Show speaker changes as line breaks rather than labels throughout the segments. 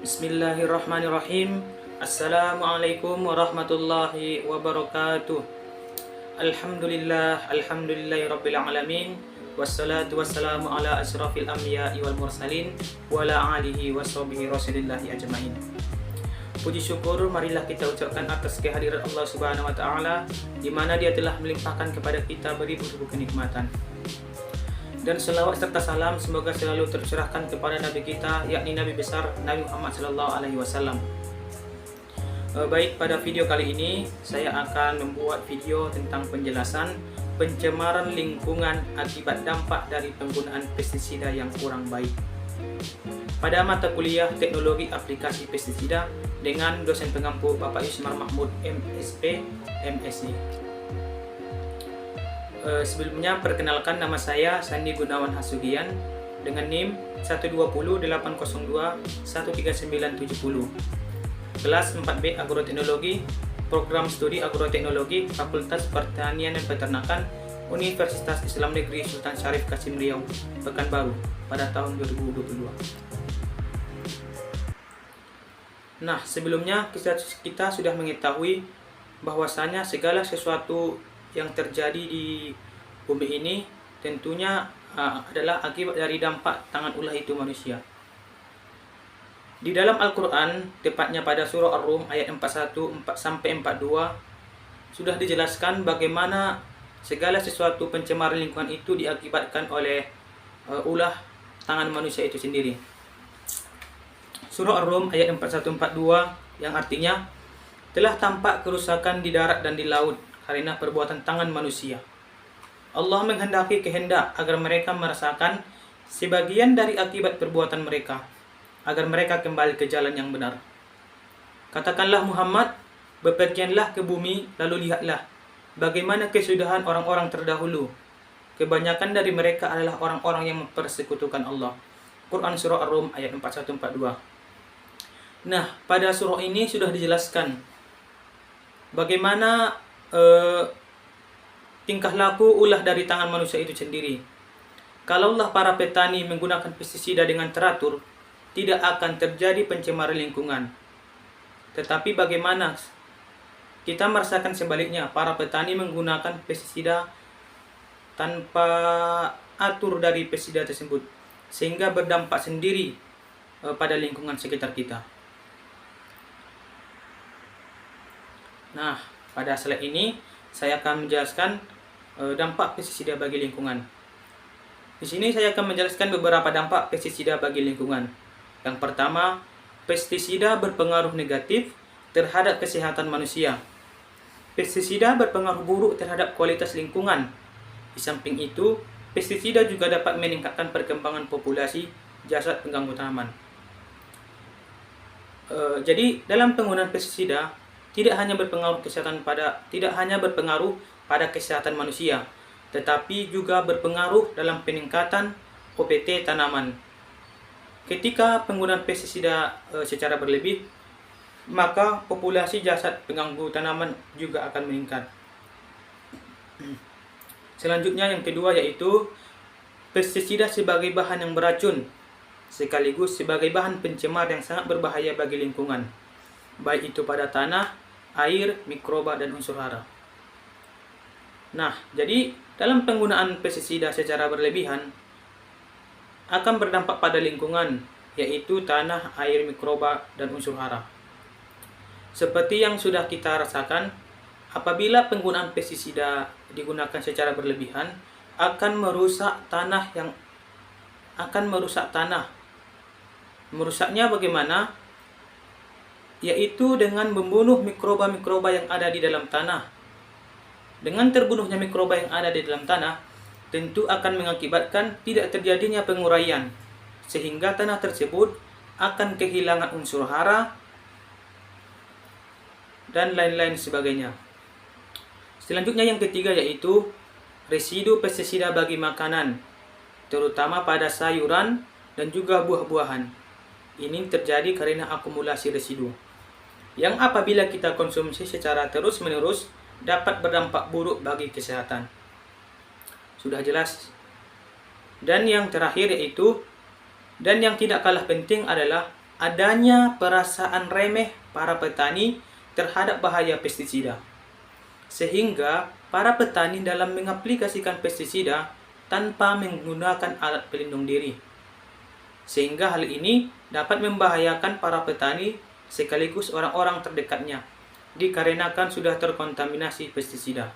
Bismillahirrahmanirrahim. Assalamualaikum warahmatullahi wabarakatuh. Alhamdulillahirabbil alamin. Wassalatu wassalamu ala asrafil anbiya'i wal mursalin wa ala alihi washabihi rasulillahi ajmain. Puji syukur marilah kita ucapkan atas kehadiran Allah Subhanahu wa taala, di mana Dia telah melimpahkan kepada kita beribu-ribu kenikmatan. Dan selawat serta salam semoga selalu tercurahkan kepada Nabi kita, yakni Nabi besar Nabi Muhammad SAW. Baik, pada video kali ini saya akan membuat video tentang penjelasan pencemaran lingkungan akibat dampak dari penggunaan pestisida yang kurang baik. Pada mata kuliah Teknologi Aplikasi Pestisida dengan dosen pengampu Bapak Yusmar Mahmud MSP, MSI. Sebelumnya perkenalkan, nama saya Sandi Gunawan Hasugian dengan NIM 12080213970. Kelas 4B Agroteknologi, Program Studi Agroteknologi, Fakultas Pertanian dan Peternakan, Universitas Islam Negeri Sultan Syarif Qasim Riau, Pekanbaru pada tahun 2022. Nah, sebelumnya kita sudah mengetahui bahwasanya segala sesuatu yang terjadi di bumi ini tentunya adalah akibat dari dampak tangan ulah itu manusia. Di dalam Al-Quran, tepatnya pada surah Ar-Rum ayat 41-42, sudah dijelaskan bagaimana segala sesuatu pencemaran lingkungan itu diakibatkan oleh ulah tangan manusia itu sendiri. Surah Ar-Rum ayat 41-42 yang artinya, telah tampak kerusakan di darat dan di laut karena perbuatan tangan manusia. Allah menghendaki kehendak agar mereka merasakan sebagian dari akibat perbuatan mereka, agar mereka kembali ke jalan yang benar. Katakanlah Muhammad, bepergianlah ke bumi, lalu lihatlah bagaimana kesudahan orang-orang terdahulu. Kebanyakan dari mereka adalah orang-orang yang mempersekutukan Allah. Quran Surah Ar-Rum ayat 41-42. Nah, pada surah ini sudah dijelaskan bagaimana tingkah laku ulah dari tangan manusia itu sendiri. Kalaulah para petani menggunakan pestisida dengan teratur, tidak akan terjadi pencemaran lingkungan. Tetapi bagaimana kita merasakan sebaliknya, para petani menggunakan pestisida tanpa atur dari pestisida tersebut, sehingga berdampak sendiri pada lingkungan sekitar kita. Nah, pada slide ini saya akan menjelaskan dampak pestisida bagi lingkungan. Di sini saya akan menjelaskan beberapa dampak pestisida bagi lingkungan. Yang pertama, pestisida berpengaruh negatif terhadap kesehatan manusia. Pestisida berpengaruh buruk terhadap kualitas lingkungan. Di samping itu, pestisida juga dapat meningkatkan perkembangan populasi jasad pengganggu tanaman. Jadi dalam penggunaan pestisida tidak hanya berpengaruh pada kesehatan manusia, tetapi juga berpengaruh dalam peningkatan OPT tanaman. Ketika penggunaan pestisida secara berlebih, maka populasi jasad pengganggu tanaman juga akan meningkat. Selanjutnya yang kedua yaitu pestisida sebagai bahan yang beracun sekaligus sebagai bahan pencemar yang sangat berbahaya bagi lingkungan, baik itu pada tanah, air, mikroba, dan unsur hara. Nah, jadi dalam penggunaan pestisida secara berlebihan akan berdampak pada lingkungan, yaitu tanah, air, mikroba, dan unsur hara. Seperti yang sudah kita rasakan, apabila penggunaan pestisida digunakan secara berlebihan, akan merusak tanah. Merusaknya bagaimana? Yaitu dengan membunuh mikroba-mikroba yang ada di dalam tanah. Dengan terbunuhnya mikroba yang ada di dalam tanah, tentu akan mengakibatkan tidak terjadinya penguraian, sehingga tanah tersebut akan kehilangan unsur hara dan lain-lain sebagainya. Selanjutnya yang ketiga yaitu residu pestisida bagi makanan, terutama pada sayuran dan juga buah-buahan. Ini terjadi karena akumulasi residu, yang apabila kita konsumsi secara terus-menerus dapat berdampak buruk bagi kesehatan. Sudah jelas. Dan yang terakhir yaitu, dan yang tidak kalah penting adalah adanya perasaan remeh para petani terhadap bahaya pestisida. Sehingga para petani dalam mengaplikasikan pestisida tanpa menggunakan alat pelindung diri. Sehingga hal ini dapat membahayakan para petani sekaligus orang-orang terdekatnya, dikarenakan sudah terkontaminasi pestisida.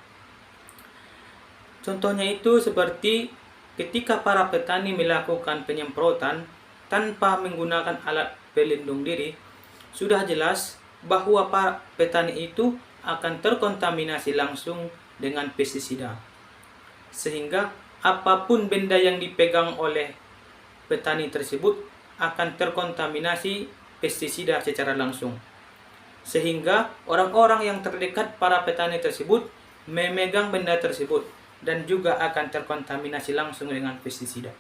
Contohnya itu seperti ketika para petani melakukan penyemprotan tanpa menggunakan alat pelindung diri, sudah jelas bahwa para petani itu akan terkontaminasi langsung dengan pestisida. Sehingga apapun benda yang dipegang oleh petani tersebut akan terkontaminasi pestisida secara langsung. Sehingga orang-orang yang terdekat para petani tersebut memegang benda tersebut dan juga akan terkontaminasi langsung dengan pestisida.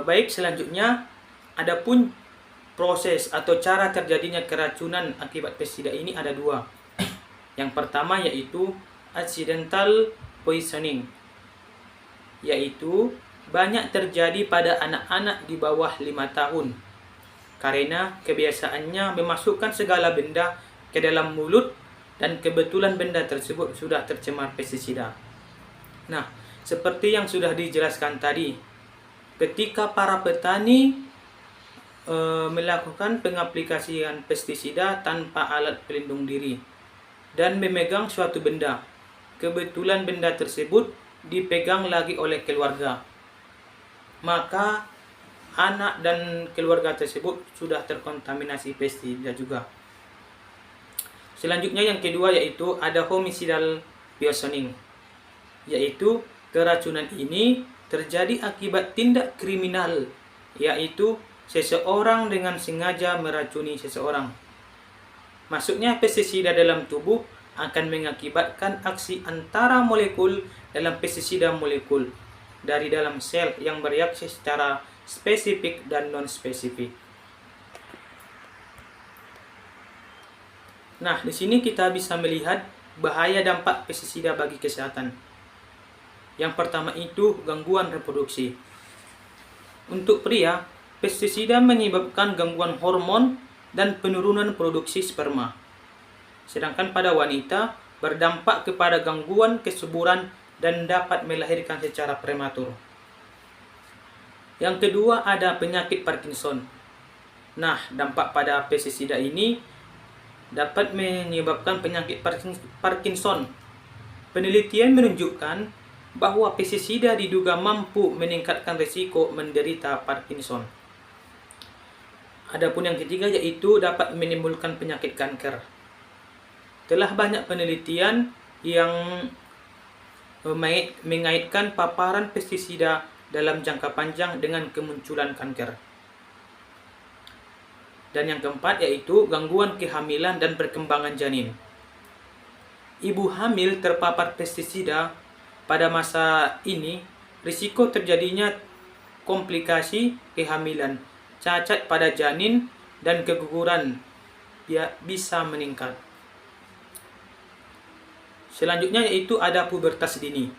Baik, selanjutnya adapun proses atau cara terjadinya keracunan akibat pestisida ini ada dua. Yang pertama yaitu accidental poisoning, yaitu banyak terjadi pada anak-anak di bawah 5 tahun karena kebiasaannya memasukkan segala benda ke dalam mulut dan kebetulan benda tersebut sudah tercemar pestisida. Nah, seperti yang sudah dijelaskan tadi, ketika para petani melakukan pengaplikasian pestisida tanpa alat pelindung diri dan memegang suatu benda, kebetulan benda tersebut dipegang lagi oleh keluarga, maka anak dan keluarga tersebut sudah terkontaminasi pestisida juga. Selanjutnya yang kedua yaitu ada homicidal poisoning, yaitu keracunan ini terjadi akibat tindak kriminal, yaitu seseorang dengan sengaja meracuni seseorang. Masuknya pestisida dalam tubuh akan mengakibatkan aksi antara molekul dalam pestisida molekul dari dalam sel yang bereaksi secara spesifik dan non-spesifik. Nah, di sini kita bisa melihat bahaya dampak pestisida bagi kesehatan. Yang pertama itu gangguan reproduksi. Untuk pria, pestisida menyebabkan gangguan hormon dan penurunan produksi sperma. Sedangkan pada wanita berdampak kepada gangguan kesuburan dan dapat melahirkan secara prematur. Yang kedua ada penyakit Parkinson. Nah, dampak pada pestisida ini dapat menyebabkan penyakit Parkinson. Penelitian menunjukkan bahwa pestisida diduga mampu meningkatkan risiko menderita Parkinson. Adapun yang ketiga yaitu dapat menimbulkan penyakit kanker. Telah banyak penelitian yang mengaitkan paparan pestisida dalam jangka panjang dengan kemunculan kanker. Dan yang keempat yaitu gangguan kehamilan dan perkembangan janin. Ibu hamil terpapar pestisida pada masa ini, risiko terjadinya komplikasi kehamilan, cacat pada janin, dan keguguran bisa meningkat. Selanjutnya yaitu ada pubertas dini.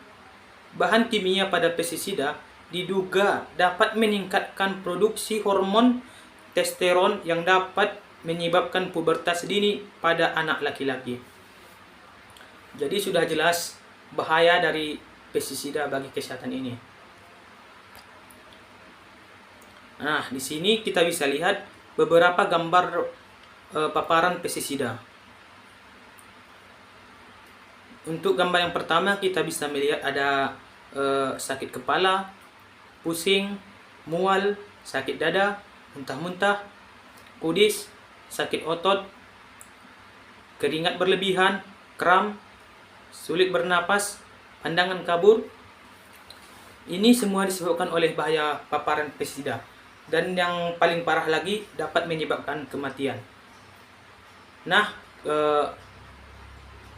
Bahan kimia pada pestisida diduga dapat meningkatkan produksi hormon testosteron yang dapat menyebabkan pubertas dini pada anak laki-laki. Jadi sudah jelas bahaya dari pestisida bagi kesehatan ini. Nah, di sini kita bisa lihat beberapa gambar paparan pestisida. Untuk gambar yang pertama kita bisa melihat ada sakit kepala, pusing, mual, sakit dada, muntah-muntah, kudis, sakit otot, keringat berlebihan, kram, sulit bernapas, pandangan kabur. Ini semua disebabkan oleh bahaya paparan pestisida. Dan yang paling parah lagi dapat menyebabkan kematian. Nah,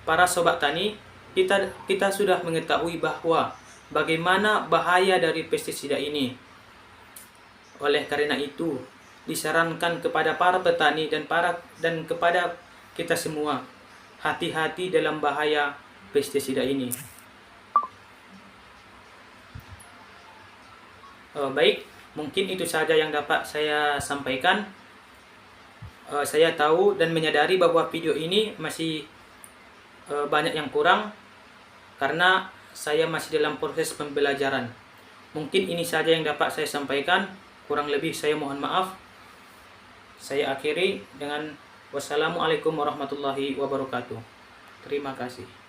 para sobat tani, kita sudah mengetahui bahwa bagaimana bahaya dari pestisida ini. Oleh karena itu, disarankan kepada para petani dan kepada kita semua, hati-hati dalam bahaya pestisida ini. Baik, mungkin itu saja yang dapat saya sampaikan. Saya tahu dan menyadari bahwa video ini masih banyak yang kurang karena saya masih dalam proses pembelajaran. Mungkin ini saja yang dapat saya sampaikan. Kurang lebih saya mohon maaf. Saya akhiri dengan wassalamualaikum warahmatullahi wabarakatuh. Terima kasih.